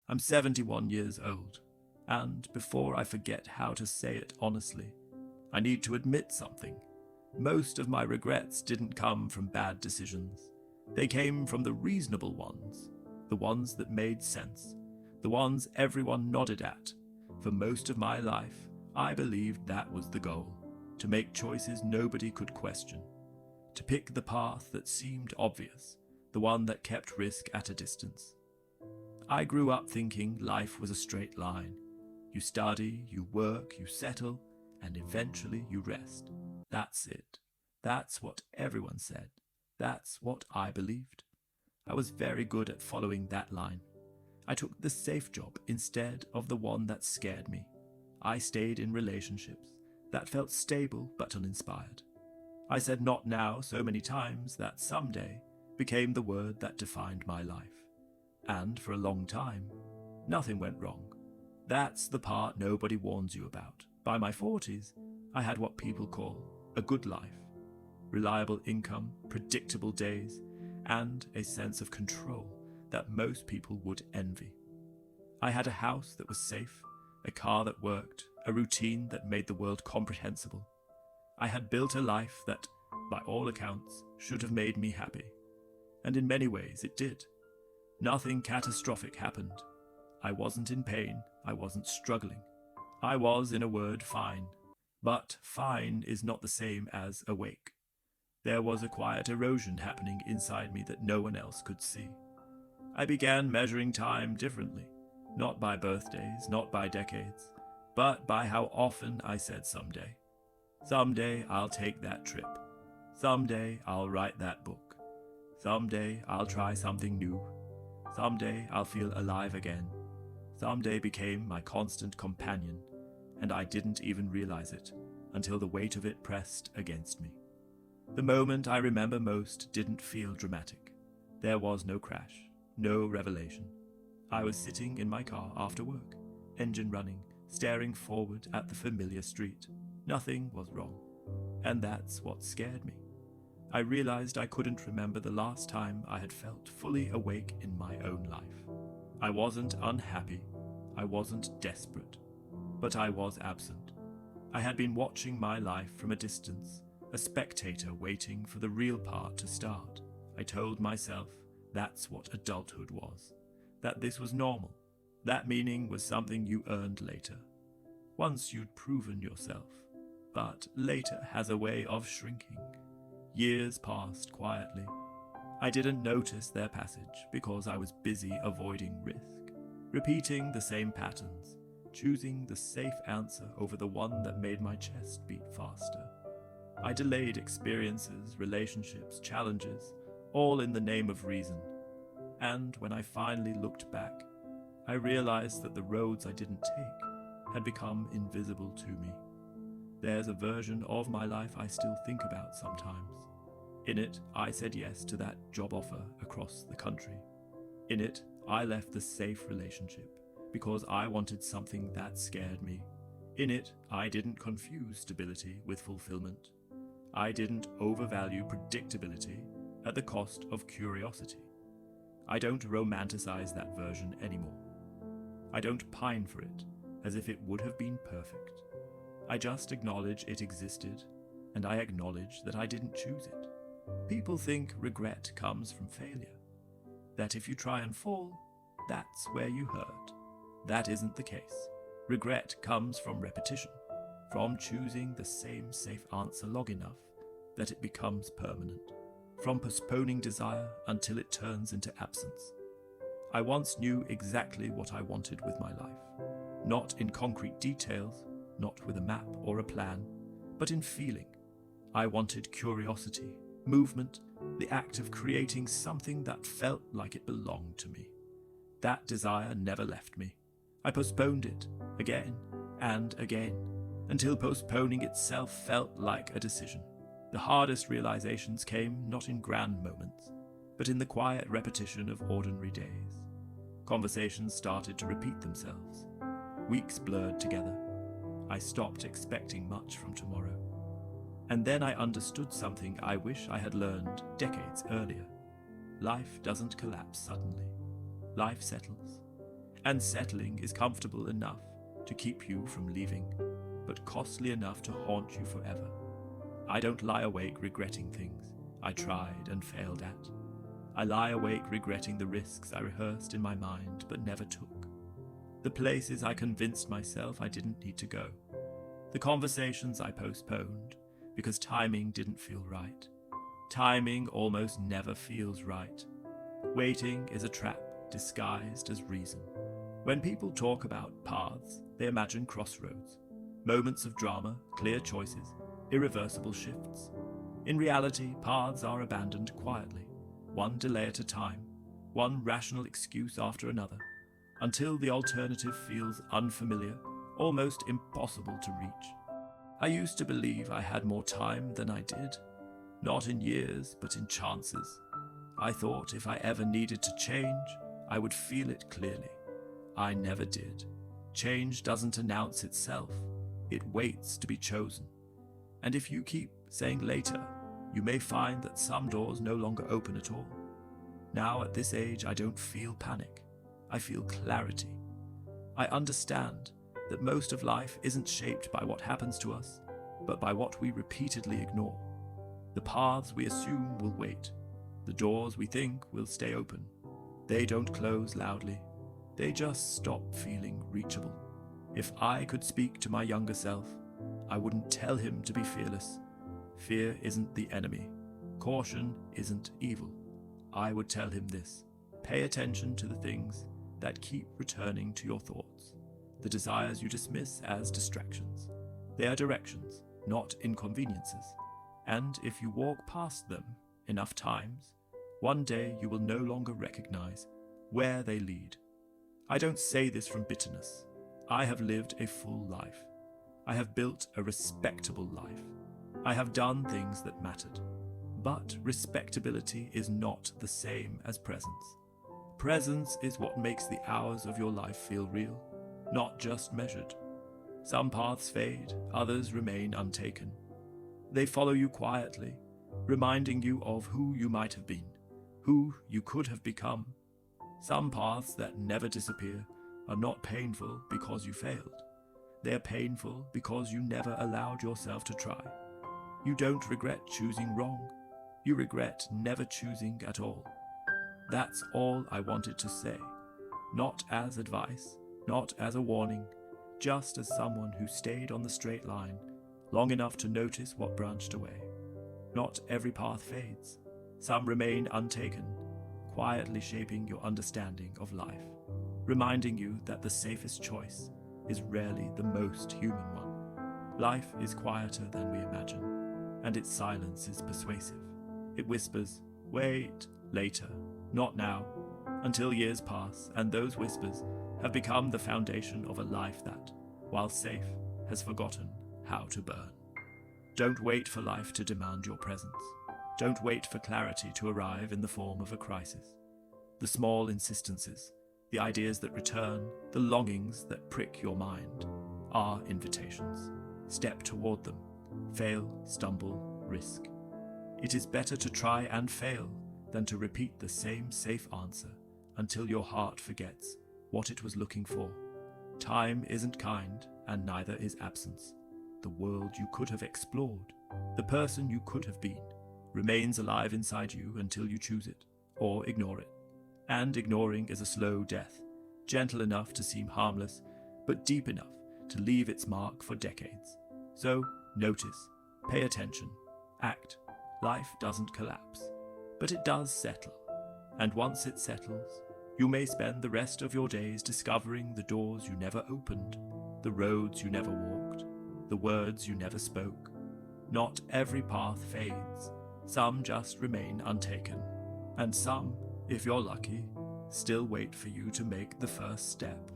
I'm 71 years old, and before I forget how to say it honestly, I need to admit something. Most of my regrets didn't come from bad decisions. They came from the reasonable ones, the ones that made sense, the ones everyone nodded at. For most of my life, I believed that was the goal, to make choices nobody could question, to pick the path that seemed obvious, the one that kept risk at a distance. I grew up thinking life was a straight line. You study, you work, you settle, and eventually you rest. That's it. That's what everyone said. That's what I believed. I was very good at following that line. I took the safe job instead of the one that scared me. I stayed in relationships that felt stable but uninspired. I said not now so many times that someday became the word that defined my life. And for a long time, nothing went wrong. That's the part nobody warns you about. By my 40s, I had what people call a good life. Reliable income, predictable days, and a sense of control that most people would envy. I had a house that was safe, a car that worked, a routine that made the world comprehensible. I had built a life that, by all accounts, should have made me happy. And in many ways it did. Nothing catastrophic happened. I wasn't in pain, I wasn't struggling. I was, in a word, fine. But fine is not the same as awake. There was a quiet erosion happening inside me that no one else could see. I began measuring time differently, not by birthdays, not by decades, but by how often I said someday. Someday I'll take that trip. Someday I'll write that book. Someday I'll try something new. Someday I'll feel alive again. Someday became my constant companion, and I didn't even realize it until the weight of it pressed against me. The moment I remember most didn't feel dramatic. There was no crash, no revelation. I was sitting in my car after work, engine running, staring forward at the familiar street. Nothing was wrong, and that's what scared me. I realized I couldn't remember the last time I had felt fully awake in my own life. I wasn't unhappy, I wasn't desperate, but I was absent. I had been watching my life from a distance, a spectator waiting for the real part to start. I told myself that's what adulthood was, that this was normal, that meaning was something you earned later, once you'd proven yourself. But later has a way of shrinking. Years passed quietly. I didn't notice their passage because I was busy avoiding risk, repeating the same patterns, choosing the safe answer over the one that made my chest beat faster. I delayed experiences, relationships, challenges, all in the name of reason. And when I finally looked back, I realized that the roads I didn't take had become invisible to me. There's a version of my life I still think about sometimes. In it, I said yes to that job offer across the country. In it, I left the safe relationship because I wanted something that scared me. In it, I didn't confuse stability with fulfillment. I didn't overvalue predictability at the cost of curiosity. I don't romanticize that version anymore. I don't pine for it as if it would have been perfect. I just acknowledge it existed, and I acknowledge that I didn't choose it. People think regret comes from failure, that if you try and fall, that's where you hurt. That isn't the case. Regret comes from repetition, from choosing the same safe answer long enough that it becomes permanent, from postponing desire until it turns into absence. I once knew exactly what I wanted with my life, not in concrete details, not with a map or a plan, but in feeling. I wanted curiosity, movement, the act of creating something that felt like it belonged to me. That desire never left me. I postponed it again and again, until postponing itself felt like a decision. The hardest realizations came not in grand moments, but in the quiet repetition of ordinary days. Conversations started to repeat themselves. Weeks blurred together. I stopped expecting much from tomorrow. And then I understood something I wish I had learned decades earlier. Life doesn't collapse suddenly. Life settles. And settling is comfortable enough to keep you from leaving, but costly enough to haunt you forever. I don't lie awake regretting things I tried and failed at. I lie awake regretting the risks I rehearsed in my mind but never took. The places I convinced myself I didn't need to go. The conversations I postponed because timing didn't feel right. Timing almost never feels right. Waiting is a trap disguised as reason. When people talk about paths, they imagine crossroads, moments of drama, clear choices, irreversible shifts. In reality, paths are abandoned quietly, one delay at a time, one rational excuse after another, until the alternative feels unfamiliar, almost impossible to reach. I used to believe I had more time than I did, not in years, but in chances. I thought if I ever needed to change, I would feel it clearly. I never did. Change doesn't announce itself. It waits to be chosen. And if you keep saying later, you may find that some doors no longer open at all. Now at this age, I don't feel panic. I feel clarity. I understand that most of life isn't shaped by what happens to us, but by what we repeatedly ignore. The paths we assume will wait. The doors we think will stay open. They don't close loudly. They just stop feeling reachable. If I could speak to my younger self, I wouldn't tell him to be fearless. Fear isn't the enemy. Caution isn't evil. I would tell him this: pay attention to the things that keep returning to your thoughts, the desires you dismiss as distractions. They are directions, not inconveniences. And if you walk past them enough times, one day you will no longer recognize where they lead. I don't say this from bitterness. I have lived a full life. I have built a respectable life. I have done things that mattered. But respectability is not the same as presence. Presence is what makes the hours of your life feel real, not just measured. Some paths fade, others remain untaken. They follow you quietly, reminding you of who you might have been, who you could have become. Some paths that never disappear are not painful because you failed. They are painful because you never allowed yourself to try. You don't regret choosing wrong. You regret never choosing at all. That's all I wanted to say. Not as advice, not as a warning, just as someone who stayed on the straight line long enough to notice what branched away. Not every path fades. Some remain untaken, quietly shaping your understanding of life, reminding you that the safest choice is rarely the most human one. Life is quieter than we imagine, and its silence is persuasive. It whispers, wait, later, not now, until years pass, and those whispers have become the foundation of a life that, while safe, has forgotten how to burn. Don't wait for life to demand your presence. Don't wait for clarity to arrive in the form of a crisis. The small insistences, the ideas that return, the longings that prick your mind, are invitations. Step toward them. Fail, stumble, risk. It is better to try and fail than to repeat the same safe answer until your heart forgets what it was looking for. Time isn't kind, and neither is absence. The world you could have explored, the person you could have been, remains alive inside you until you choose it, or ignore it. And ignoring is a slow death, gentle enough to seem harmless, but deep enough to leave its mark for decades. So, notice, pay attention, act. Life doesn't collapse, but it does settle. And once it settles, you may spend the rest of your days discovering the doors you never opened, the roads you never walked, the words you never spoke. Not every path fades. Some just remain untaken. And some, if you're lucky, still wait for you to make the first step.